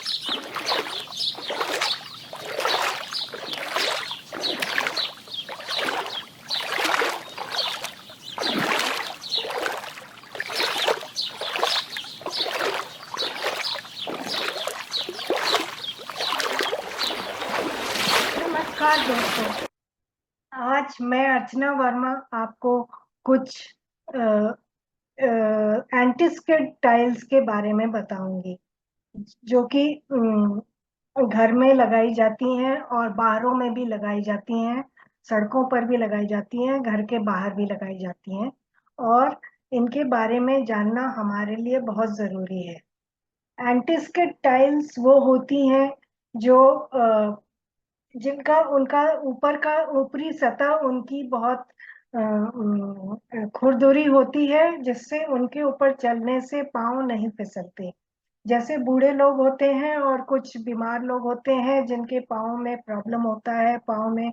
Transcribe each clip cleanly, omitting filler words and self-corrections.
नमस्कार दोस्तों, आज मैं अर्चना वर्मा आपको कुछ एंटी स्किड टाइल्स के बारे में बताऊंगी, जो कि घर में लगाई जाती हैं और बाहरों में भी लगाई जाती हैं, सड़कों पर भी लगाई जाती हैं, घर के बाहर भी लगाई जाती हैं। और इनके बारे में जानना हमारे लिए बहुत जरूरी है। एंटी स्किड टाइल्स वो होती हैं जो जिनका उनका ऊपर का ऊपरी सतह उनकी बहुत खुरदुरी होती है, जिससे उनके ऊपर चलने से पाँव नहीं फिसलते। जैसे बूढ़े लोग होते हैं और कुछ बीमार लोग होते हैं जिनके पाँव में प्रॉब्लम होता है, पाँव में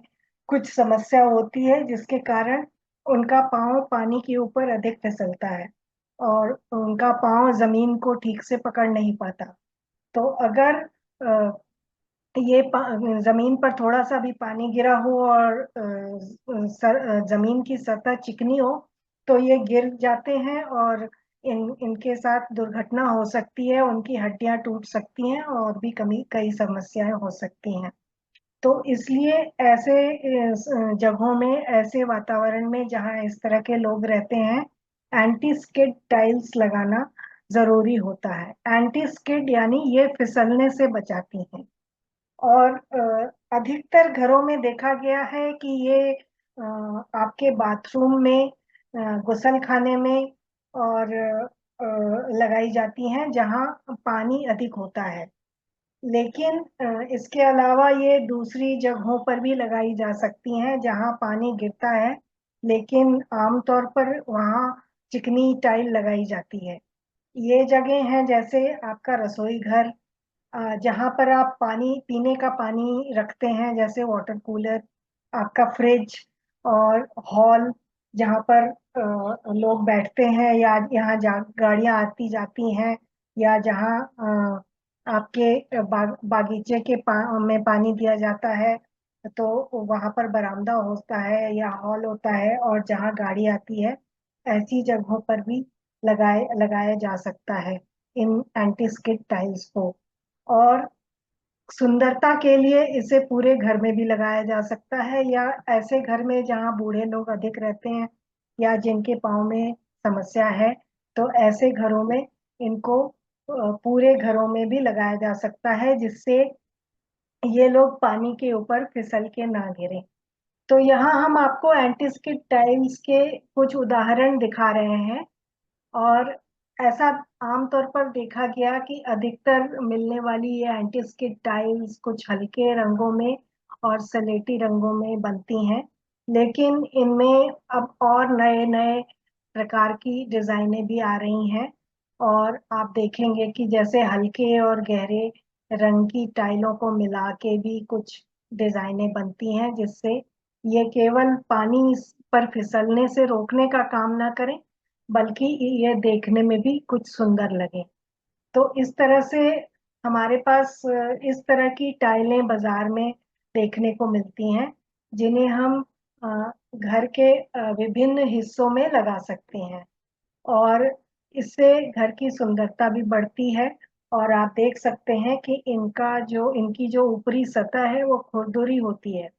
कुछ समस्या होती है, जिसके कारण उनका पाँव पानी के ऊपर अधिक फिसलता है और उनका पाँव जमीन को ठीक से पकड़ नहीं पाता। तो अगर ये जमीन पर थोड़ा सा भी पानी गिरा हो और जमीन की सतह चिकनी हो, तो ये गिर जाते हैं और इनके साथ दुर्घटना हो सकती है, उनकी हड्डियां टूट सकती हैं और भी कई समस्याएं हो सकती हैं। तो इसलिए ऐसे जगहों में, ऐसे वातावरण में जहां इस तरह के लोग रहते हैं, एंटी स्किड टाइल्स लगाना जरूरी होता है। एंटी स्किड यानी ये फिसलने से बचाती हैं। और अधिकतर घरों में देखा गया है कि ये आपके बाथरूम में, गुसल खाने में और लगाई जाती हैं जहां पानी अधिक होता है। लेकिन इसके अलावा ये दूसरी जगहों पर भी लगाई जा सकती हैं जहां पानी गिरता है, लेकिन आमतौर पर वहां चिकनी टाइल लगाई जाती है। ये जगह हैं जैसे आपका रसोई घर, जहाँ पर आप पानी, पीने का पानी रखते हैं, जैसे वाटर कूलर, आपका फ्रिज, और हॉल जहाँ पर लोग बैठते हैं, या यहाँ गाड़ियाँ आती जाती हैं, या जहाँ आपके बागीचे के में पानी दिया जाता है, तो वहाँ पर बरामदा होता है या हॉल होता है, और जहाँ गाड़ी आती है, ऐसी जगहों पर भी लगाया जा सकता है इन एंटी स्किड टाइल्स को। और सुंदरता के लिए इसे पूरे घर में भी लगाया जा सकता है, या ऐसे घर में जहाँ बूढ़े लोग अधिक रहते हैं या जिनके पाँव में समस्या है, तो ऐसे घरों में इनको पूरे घरों में भी लगाया जा सकता है, जिससे ये लोग पानी के ऊपर फिसल के ना गिरे। तो यहाँ हम आपको एंटी स्किड टाइल्स के कुछ उदाहरण दिखा रहे हैं। और ऐसा आमतौर पर देखा गया कि अधिकतर मिलने वाली ये एंटी स्किड टाइल्स कुछ हल्के रंगों में और सलेटी रंगों में बनती हैं, लेकिन इनमें अब और नए नए प्रकार की डिजाइनें भी आ रही हैं। और आप देखेंगे कि जैसे हल्के और गहरे रंग की टाइलों को मिला के भी कुछ डिजाइनें बनती हैं, जिससे ये केवल पानी पर फिसलने से रोकने का काम ना करें, बल्कि ये देखने में भी कुछ सुंदर लगे। तो इस तरह से हमारे पास इस तरह की टाइलें बाजार में देखने को मिलती हैं, जिन्हें हम घर के विभिन्न हिस्सों में लगा सकते हैं। और इससे घर की सुंदरता भी बढ़ती है। और आप देख सकते हैं कि इनकी जो ऊपरी सतह है वो खुरदुरी होती है,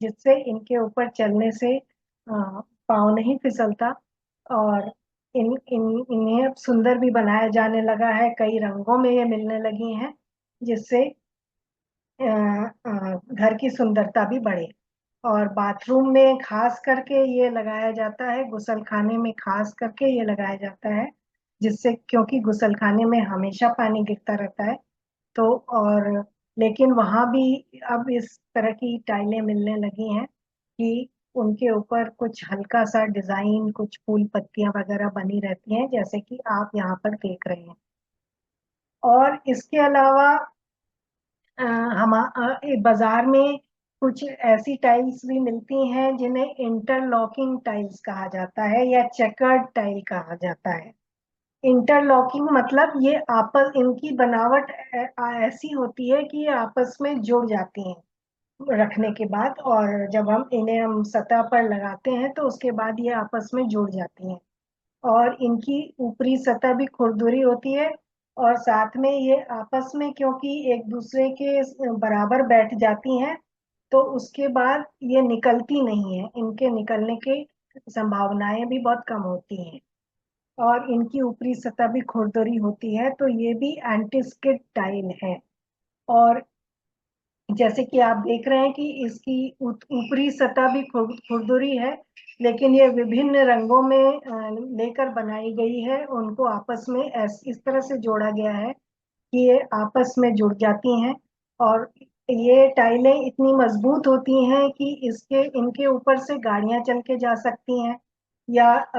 जिससे इनके ऊपर चलने से पाँव नहीं फिसलता। और इन इन इन्हें अब सुंदर भी बनाया जाने लगा है, कई रंगों में ये मिलने लगी हैं, जिससे घर की सुंदरता भी बढ़े। और बाथरूम में खास करके ये लगाया जाता है, गुसल खाने में खास करके ये लगाया जाता है, जिससे, क्योंकि गुसल खाने में हमेशा पानी गिरता रहता है। तो और लेकिन वहां भी अब इस तरह की टाइलें मिलने लगी हैं कि उनके ऊपर कुछ हल्का सा डिजाइन, कुछ फूल पत्तियां वगैरह बनी रहती हैं, जैसे कि आप यहाँ पर देख रहे हैं। और इसके अलावा बाजार में कुछ ऐसी टाइल्स भी मिलती हैं जिन्हें इंटरलॉकिंग टाइल्स कहा जाता है या चेकर्ड टाइल कहा जाता है। इंटरलॉकिंग मतलब ये आपस इनकी बनावट ऐसी होती है कि ये आपस में जुड़ जाती हैं रखने के बाद, और जब हम सतह पर लगाते हैं तो उसके बाद ये आपस में जुड़ जाती हैं। और इनकी ऊपरी सतह भी खुरदुरी होती है, और साथ में ये आपस में क्योंकि एक दूसरे के बराबर बैठ जाती हैं, तो उसके बाद ये निकलती नहीं है, इनके निकलने की संभावनाएं भी बहुत कम होती हैं। और इनकी ऊपरी सतह भी खुरदरी होती है, तो ये भी एंटी स्किड टाइल है। और जैसे कि आप देख रहे हैं कि इसकी ऊपरी सतह भी खुरदुरी है, लेकिन ये विभिन्न रंगों में लेकर बनाई गई है, उनको आपस में इस तरह से जोड़ा गया है कि ये आपस में जुड़ जाती हैं। और ये टाइलें इतनी मजबूत होती हैं कि इसके इनके ऊपर से गाड़ियां चल के जा सकती हैं, या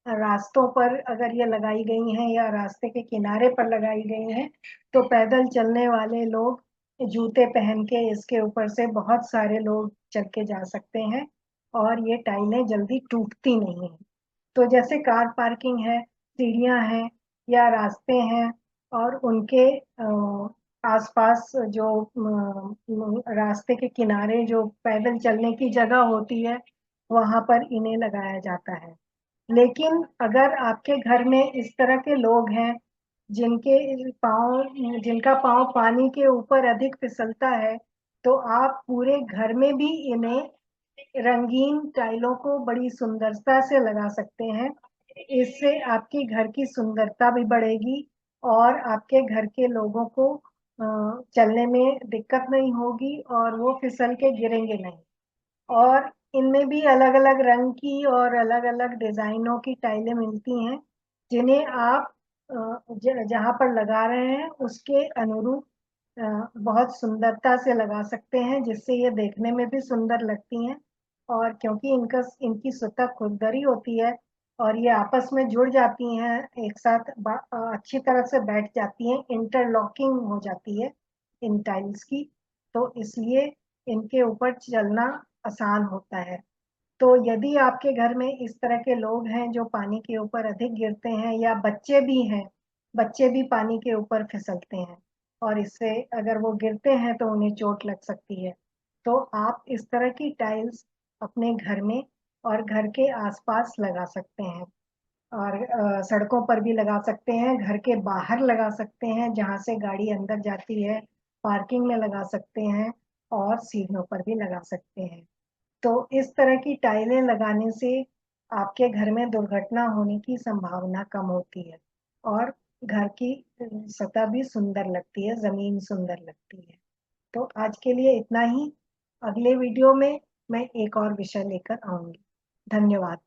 रास्तों पर अगर ये लगाई गई हैं या रास्ते के किनारे पर लगाई गई हैं, तो पैदल चलने वाले लोग जूते पहन के इसके ऊपर से बहुत सारे लोग चल के जा सकते हैं, और ये टाइलें जल्दी टूटती नहीं हैं। तो जैसे कार पार्किंग है, सीढ़ियां हैं, या रास्ते हैं, और उनके आसपास जो रास्ते के किनारे जो पैदल चलने की जगह होती है, वहां पर इन्हें लगाया जाता है। लेकिन अगर आपके घर में इस तरह के लोग हैं जिनका पाँव पानी के ऊपर अधिक फिसलता है, तो आप पूरे घर में भी इन्हें रंगीन टाइलों को बड़ी सुंदरता से लगा सकते हैं। इससे आपके घर की सुंदरता भी बढ़ेगी, और आपके घर के लोगों को चलने में दिक्कत नहीं होगी, और वो फिसल के गिरेंगे नहीं। और इनमें भी अलग अलग रंग की और अलग अलग डिजाइनों की टाइलें मिलती हैं, जिन्हें आप जहाँ पर लगा रहे हैं उसके अनुरूप बहुत सुंदरता से लगा सकते हैं, जिससे ये देखने में भी सुंदर लगती हैं। और क्योंकि इनकी सतह खुरदरी होती है, और ये आपस में जुड़ जाती हैं, एक साथ अच्छी तरह से बैठ जाती हैं, इंटरलॉकिंग हो जाती है इन टाइल्स की, तो इसलिए इनके ऊपर चलना आसान होता है। तो यदि आपके घर में इस तरह के लोग हैं जो पानी के ऊपर अधिक गिरते हैं, या बच्चे भी हैं, बच्चे भी पानी के ऊपर फिसलते हैं, और इससे अगर वो गिरते हैं तो उन्हें चोट लग सकती है, तो आप इस तरह की टाइल्स अपने घर में और घर के आसपास लगा सकते हैं। और सड़कों पर भी लगा सकते हैं, घर के बाहर लगा सकते हैं जहां से गाड़ी अंदर जाती है, पार्किंग में लगा सकते हैं, और सीढ़ियों पर भी लगा सकते हैं। तो इस तरह की टाइलें लगाने से आपके घर में दुर्घटना होने की संभावना कम होती है, और घर की सतह भी सुंदर लगती है, जमीन सुंदर लगती है। तो आज के लिए इतना ही। अगले वीडियो में मैं एक और विषय लेकर आऊंगी। धन्यवाद।